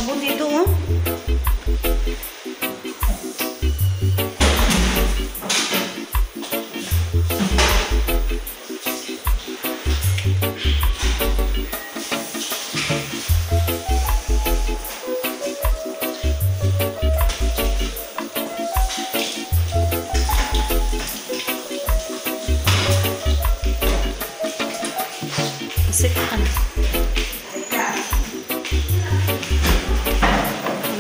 Labo dito, oh.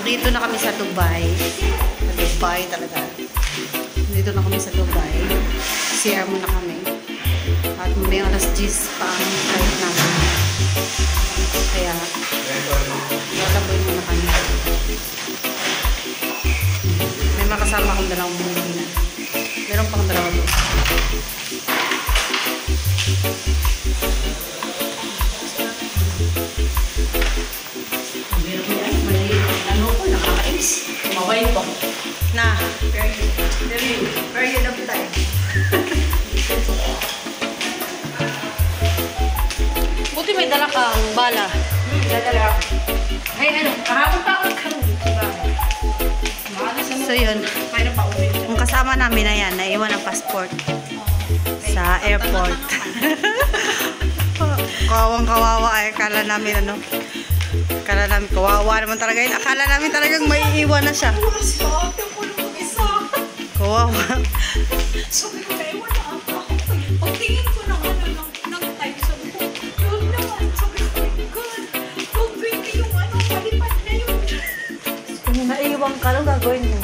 Dito na kami sa Dubai. Dubai talaga. Dito na kami sa Dubai. CR muna kami. At may alas 10 pa ang flight namin. Kaya, lalaboy muna kami. May makasama akong dalawang muna. Meron pang dalawa doon. Maway po. Na. Very long time. Buti may dala kang bala. Dadala. Ay, ano, kahapon pa ako nagkaroon dito ba? So yun, Mayroon pa ulit. yung kasama namin na yan, naiwan ang passport sa airport. Kawawang-kawawa ay akala namin ano. Akala namin kawawa naman talaga yun. Akala namin talagang may iwan na siya. Kawawa. Sabi ko, naiwan na ako. Pagtingin ko ng time, sabi ko, yun naman. Sabi ko, God, 2:20 yung palipad na yun. Kung naiwan ka, anong gagawin mo?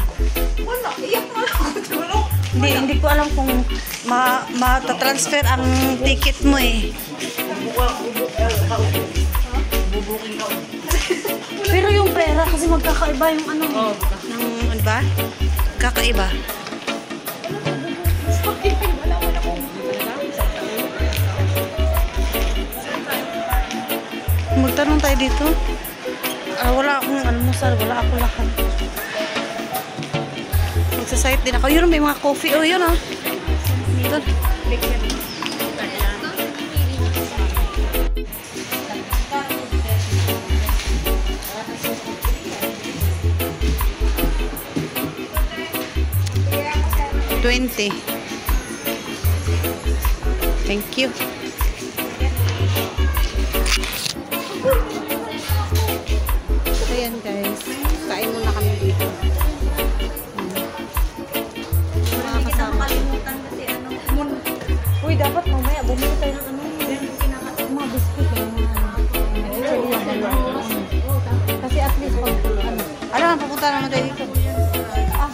Wala, iyak na ako. Hindi ko alam kung matatransfer ang ticket mo eh. Bubuking ka. Pero yung pera kasi magkakaiba yung ano. Oo, Ng ano ba? Kakaiba. wala akong Magtanong tayo dito. Wala akong almusal, wala ako lahat. Magsasite din ako. Yun, may mga coffee. Oh, yun oh. Ito. $20. Thank you. So yan guys, kain muna kami dito. Mga kasama. Uy, dapat mamaya bumili tayo ng ano. Mga biscuit. Kasi at least ano, papunta naman tayo dito.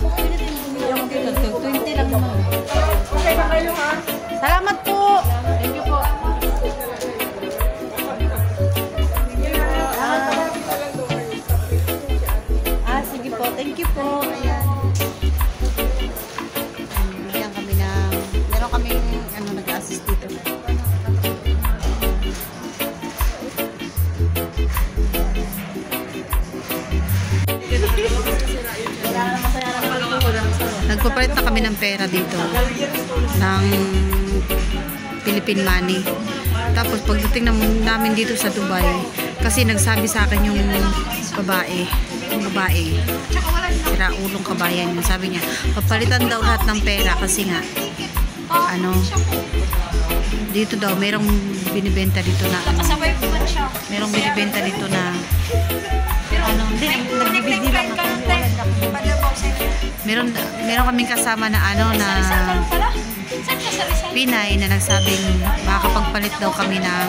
Pwede tayo bumili ako dito. 20 lang naman. Okay ba kayo ha? Salamat po! Thank you po. Sige po. Thank you po. Ayan. Bigyan kami ng... Meron kaming nag-assist dito. Nagpapalit na kami ng pera dito. Ng Philippine money. Tapos pagdating namin dito sa Dubai, kasi nagsabi sa akin yung babae, sira ulong kabayan yun. Sabi niya, papalitan daw lahat ng pera kasi nga, dito daw, merong binibenta dito na, Nakasabay ko man siya. merong binibenta dito na, nagbibigay lang ako. Meron kaming kasama na na Pinay na nagsabing makakapagpalit daw kami ng...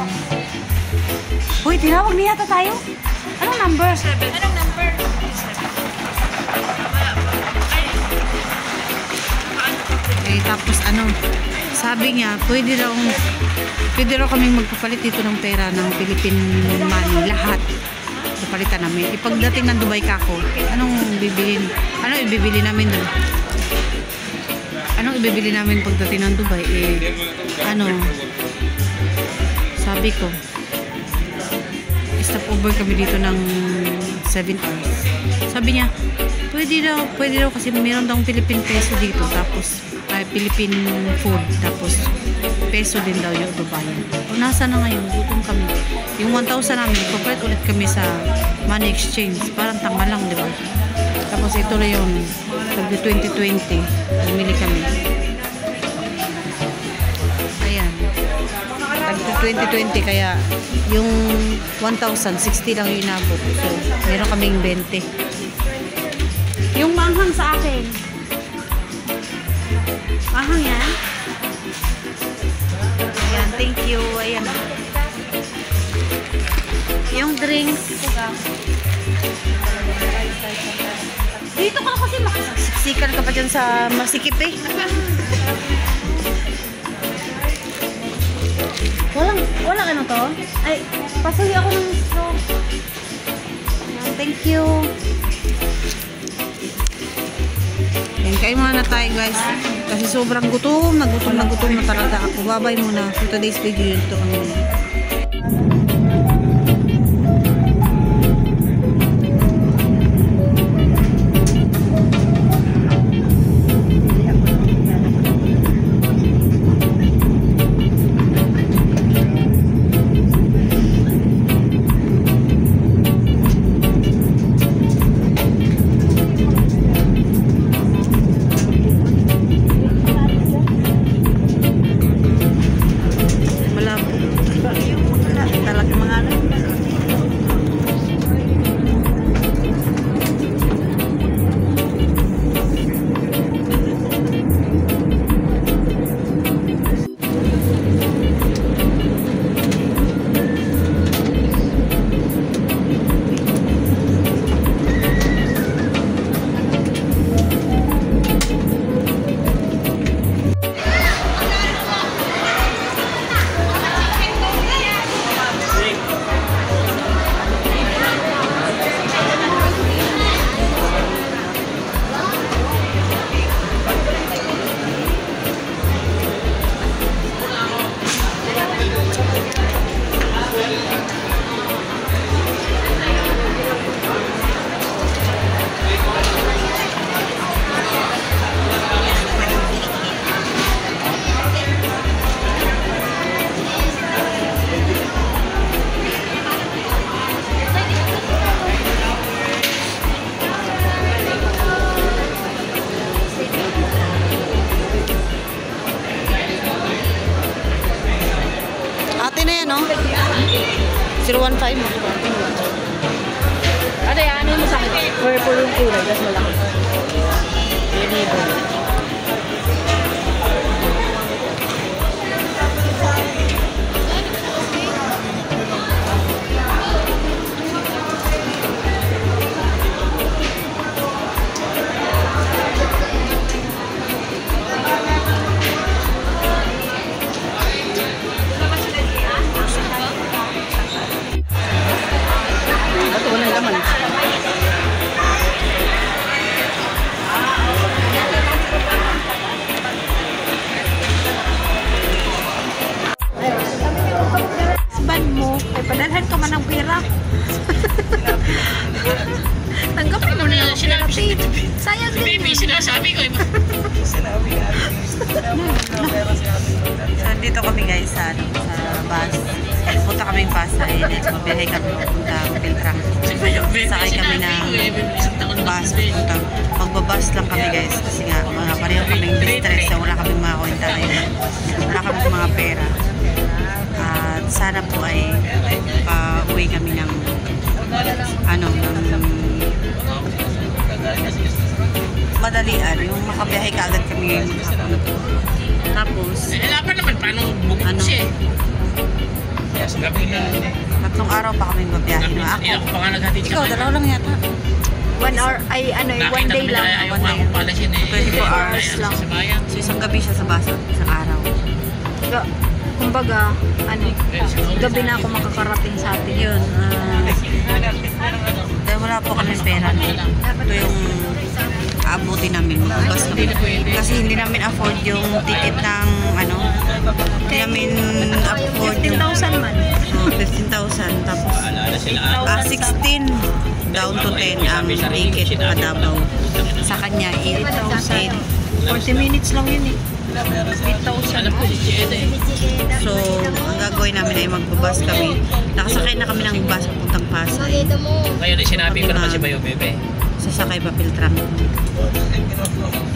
Uy, tinawag niya yata tayo? Anong number? 7. Anong number? Tapos sabi niya, pwede raw kaming magpapalit dito ng pera ng Philippine money, lahat. Papalitan namin. Ipagdating ng Dubai kako, anong ibibili namin doon? Anong ibibili namin pagdating ng Dubai? Sabi ko, stop over kami dito ng 7 hours. Sabi niya, pwede daw kasi meron daw Philippine peso dito. Tapos, Philippine food. Tapos, peso din daw yung babayan. O, nasa na ngayon? Gutom kami. Yung 1,000 namin, ipapalit ulit kami sa money exchange. Parang tanga lang, di ba? Tapos, ito na yung 2020. Bumili kami. Ayan. 2020, kaya yung 1,060 lang yung inabot. So, meron kaming 20. Yung manghang sa akin. Manghang yan? Ayan, thank you. Ayan. Yung drinks. Dito ka kasi makasiksikan ka pa dyan sa masikip eh. Walang ano to? Ay, pasuhi ako ng straw. Thank you. Yan, kain muna na tayo guys. Kasi sobrang gutom na talaga ako. Babay muna. For today's video, ito ang na yan, no? 015 mo. Ano yan? Ano mo sa akin? Purple yung kulay. Tapos malaki. Padalhan ka man ng pera. Tanggapin mo na sinabi. Sayang din. Baby, sinasabi ko. Sinabi ka. So, dito kami guys sa bus. Punta kaming bus ay mabiyahe kami punta Piltrang. Sakay kami ng bus. Magbabas lang kami guys kasi nga mga pareho kaming distress. Wala kaming mga kwenta ngayon. Wala kaming mga pera. At sana po ay uwi kami ng madalian, yung makabiyahe ka agad kami ngayon. Tapos Laban naman, paano bukod siya eh. tatlong araw pa kami babiyahe. Ako pa nga naghatid Ikaw, dalaw lang yata. 1 hour, ay ano eh, 1 day lang. 24 hours lang. So isang gabi siya sa basa, isang araw. Kumbaga, ano, gabi na ako makakarating sa atin. Yun, dahil wala po kami pera. Ito yung aabuti namin. Magbabas kami. Kasi hindi namin afford yung ticket ng hindi namin afford yung 15,000 man. 15,000. Tapos 16 down to 10 ang ticket pa Davao. Sa kanya 8,000. 40 minutes lang yun eh. 8,000. Alam ko, si Cheda eh. So, ang gagawin namin ay magbabas kami. Nakasakay na kami ng bus papuntang Pasay. Ngayon, sinabi ko naman si Bayo Bebe. Sasakay pa Piltram. So,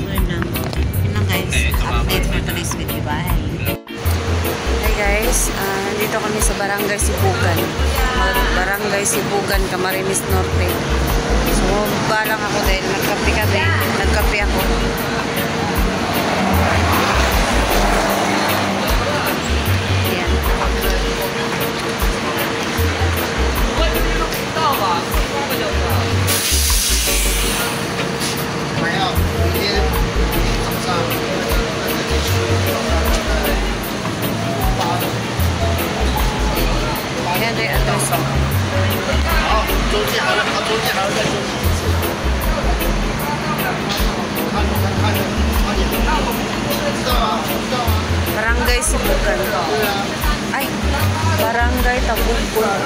yun lang. Yun lang guys. Update for today's video. Bye. Hey guys, dito kami sa Barangay Sibugan. Barangay Sibugan, Camarines Norte. So, balang ako dahil nagkape kami. Nagkape ako. Ayan. Ayan din ang toso. Barangay Sibugan. Ay, Barangay Tabugbog.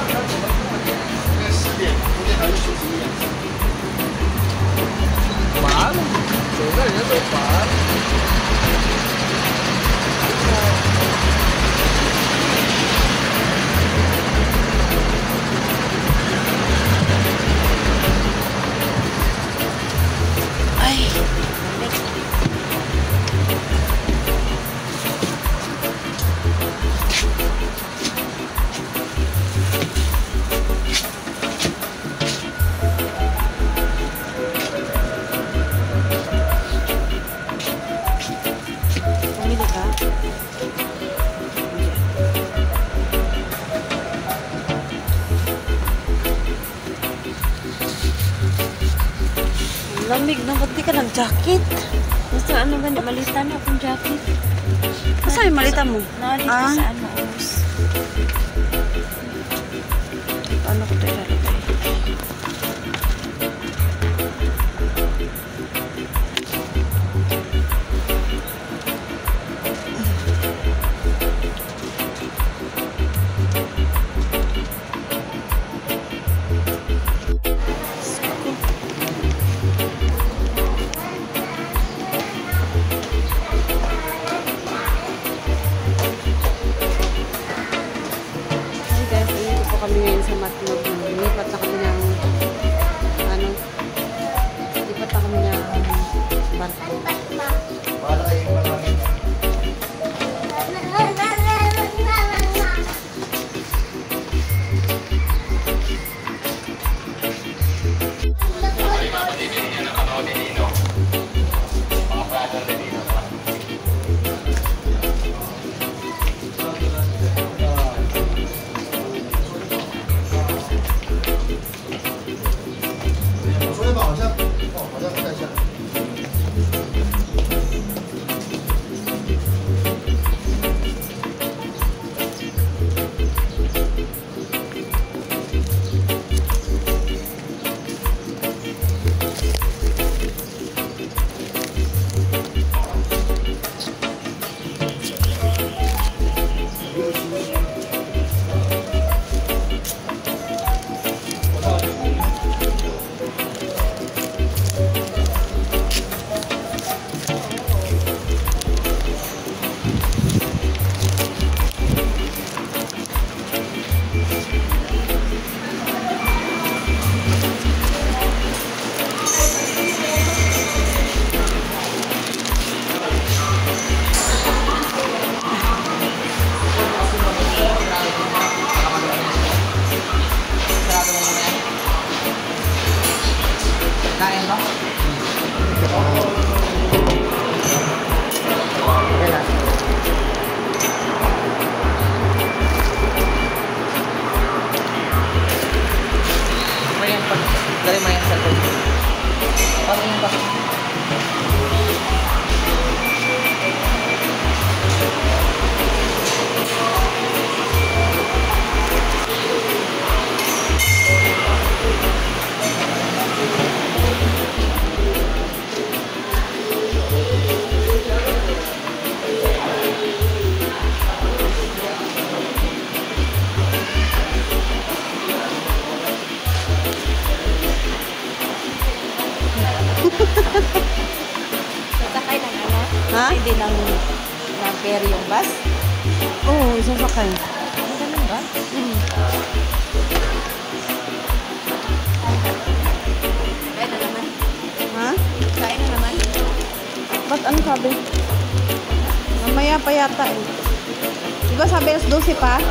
Ay, pumili ka? Lamig na, ba't di ka nag-jacket? Basta ano ganda, malita na akong jacket. Asa yung malita mo? Dito sa ano, Os. Paano ko ito ilalagay? Kami ngayon sa Matnog. Lipat na kami ng lipat na kami ng barko. Dari mo yung cellphone. Paano yung pasok? Sasakay lang ano. Ha? Hindi ng ferry yung bus. Oo, isasakay. Ganun ba? Kaya na naman. Ha? Kaya na naman. Ba't ano sabi? Mamaya pa yata eh. Diba sabi alas 12 pa?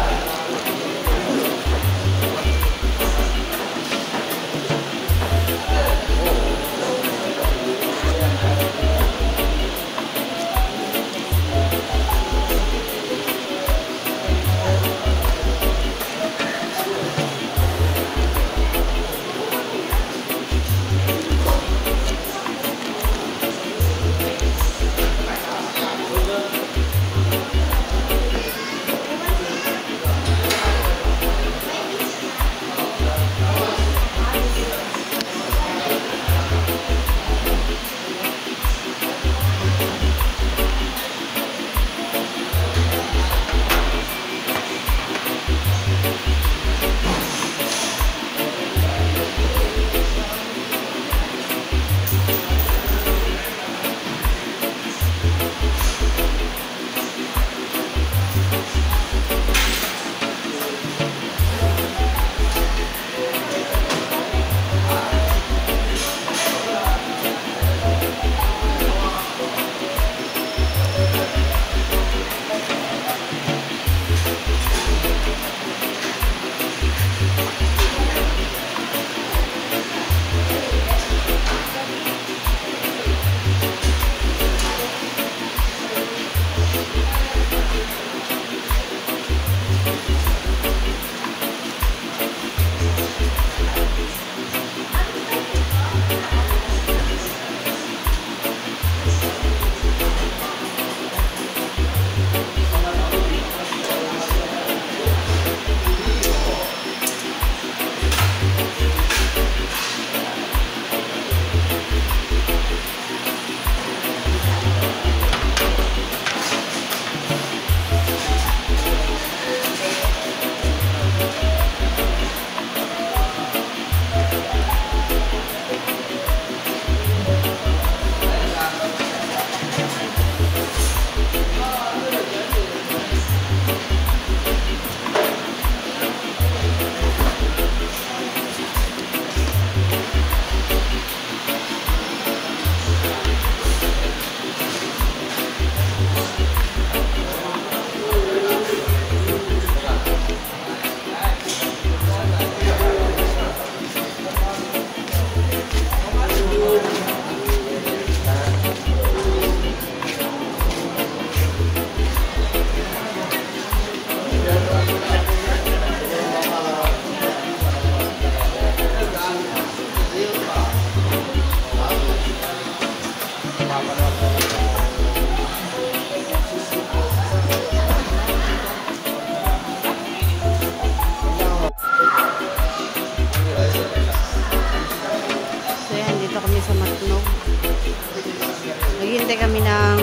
Naghihintay kami ng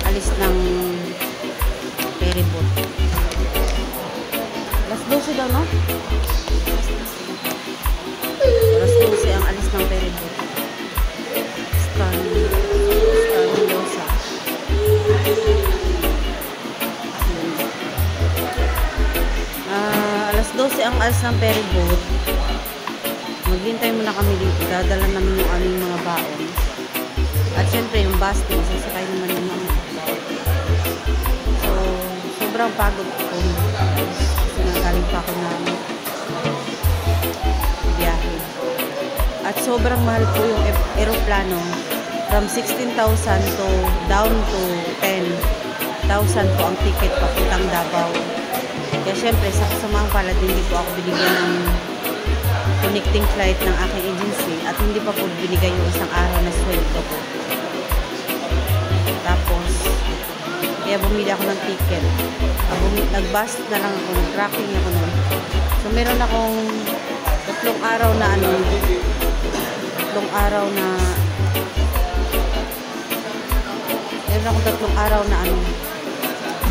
alis ng ferry boat. Alas 12 daw, no? Alas 12 ang alis ng ferry boat. Star Mendoza. Alas 12 ang alis ng ferry boat. Maghintay muna kami dito. Dadala namin yung aming mga baon. At syempre yung busting, sasakay naman yung mga. So, sobrang pagod ko. Kasi nagaling pa ako na biyahe. At sobrang mahal po yung aeroplano. From 16,000 to down to 10,000 po ang ticket papuntang Davao. Kaya syempre, sa kasamang palad, hindi po ako binigyan ng connecting flight ng aking agency at hindi pa po binigay yung isang araw na sweldo ko. Tapos, kaya bumili ako ng ticket. Nag-bus na lang ako, nag-tracking ako nun. So, meron akong tatlong araw na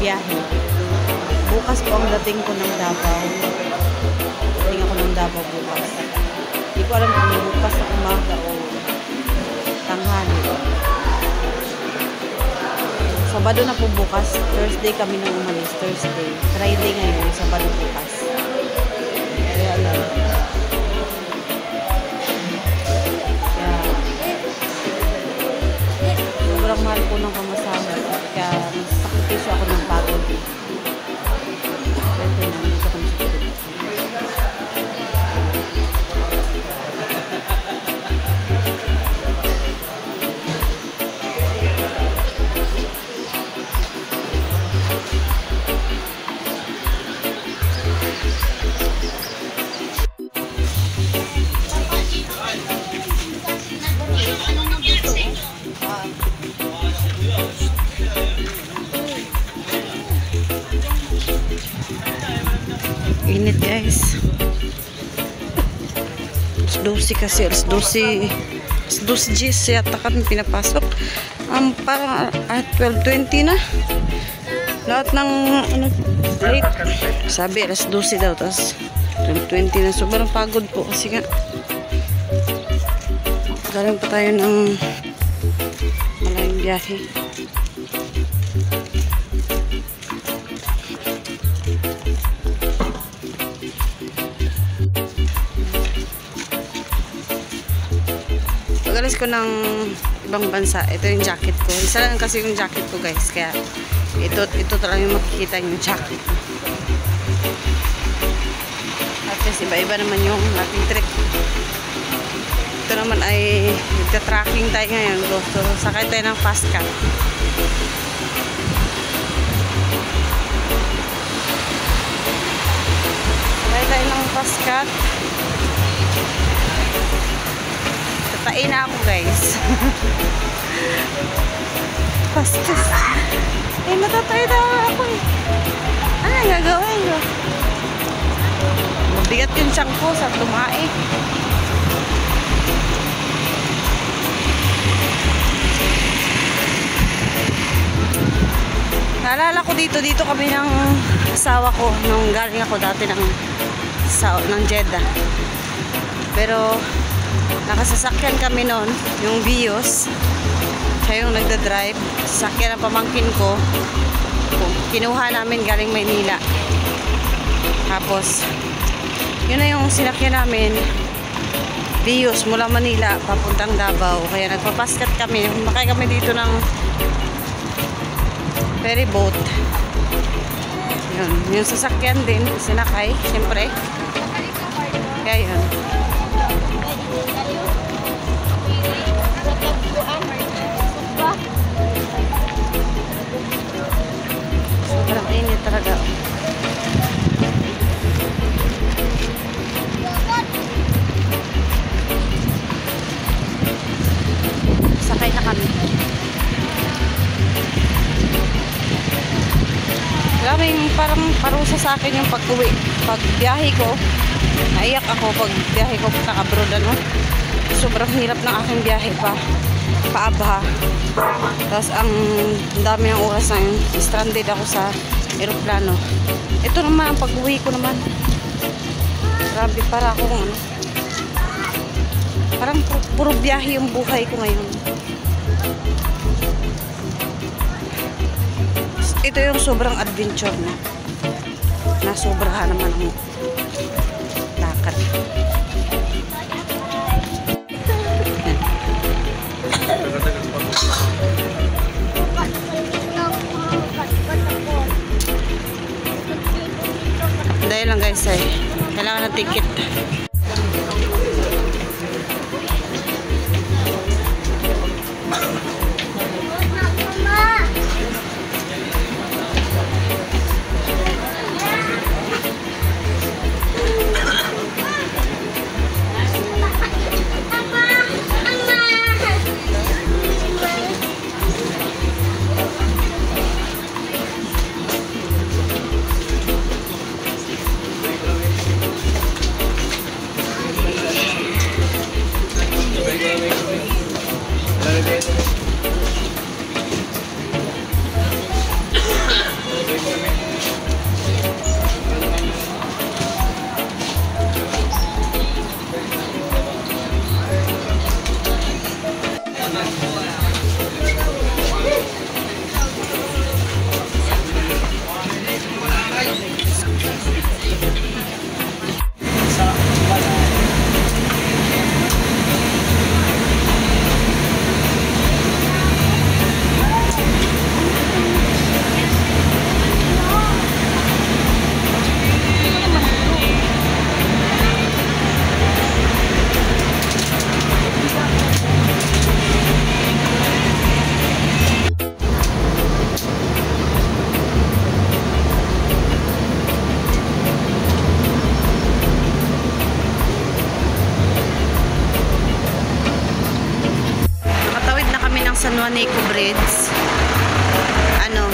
biyahe. Bukas po ang dating ko ng Davao. Dating ako ng Davao bukas. Hindi ko alam kung bukas na umaga o tanghali. Sabado na po bukas. Thursday kami nang umalis. Thursday. Friday ngayon. Sabado bukas. Kaya lang. Sobrang mahal po ng pamasahe. Kaya sakripisyo ako ng pagod. Ito na, dito kami sa Pilipinas. Init guys. Alas 12 kasi. Alas 12 Gs yata kami pinapasok. Parang 12:20 na. Lahat ng late. Sabi alas 12 daw. Tapos 12:20 na. Sobrang pagod po kasi nga. Galing pa tayo ng malayong biyahe. Pag-alis ko ng ibang bansa, ito yung jacket ko. Isa lang kasi yung jacket ko guys. Kaya ito talaga yung makikita yung jacket. At kasi iba-iba naman yung ating trip. Ito naman ay nagta-tracking tayo ngayon. So sakay tayo ng fast car. Sakay tayo ng fast car. Tatain na ako guys. Pastos. Natatay na ako eh. Ano ang gagawin ko? Mabigat yung tiyan ko sa tumae. Naalala ko dito kami ng asawa ko nung galing ako dati ng Jeddah. Pero nakasasakyan kami noon, yung Vios. Siya yung nagda-drive. Sasakyan ang pamangkin ko. Kinuha namin galing Maynila. Tapos, yun na yung sinakyan namin. Vios mula Manila, papuntang Davao. Kaya nagpapaskat kami. Makay kami dito ng ferry boat. Yun, yung sasakyan din, sinakay, siyempre. Kaya yun. Sobrang init talaga. Sakay na kami. Maraming parang parusa sa akin yung pag-uwi. Pag-biyahe ko, naiyak ako pag biyahe ko naka-abroad, ano. Sobrang hirap ng aking biyahe pa. Paabha. Tapos ang dami ng oras na yun. Stranded ako sa aeroplano. Ito naman, ang pag-uwi ko naman. Grabe, para akong ano. Parang puro biyahe yung buhay ko ngayon. Ito yung sobrang adventure na. Nasobrahan naman ang lakad. Dahil lang guys ay kailangan ng ticket. Juanico Bridge. Ano?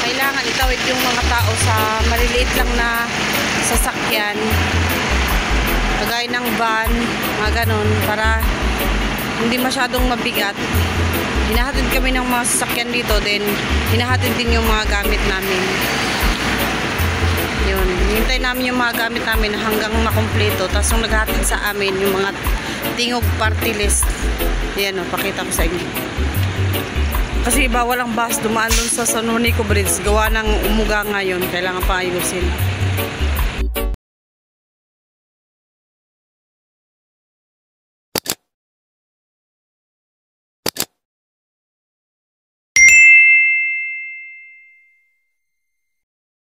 Kailangan itawid yung mga tao sa maliliit lang na sasakyan. Kagaya ng van, mga ganun, para hindi masyadong mabigat. Hinahatid kami ng mga sasakyan dito, then hinahatid din yung mga gamit namin. Yun, hintay namin yung mga gamit namin hanggang makumpleto. Tapos yung naghahatid sa amin, yung mga tingog party list. Yan o, pakita ko sa inyo. Kasi bawal ang bus dumaan dun sa San Juanico Bridge. Gawa ng umuga ngayon, kailangan pa ayusin.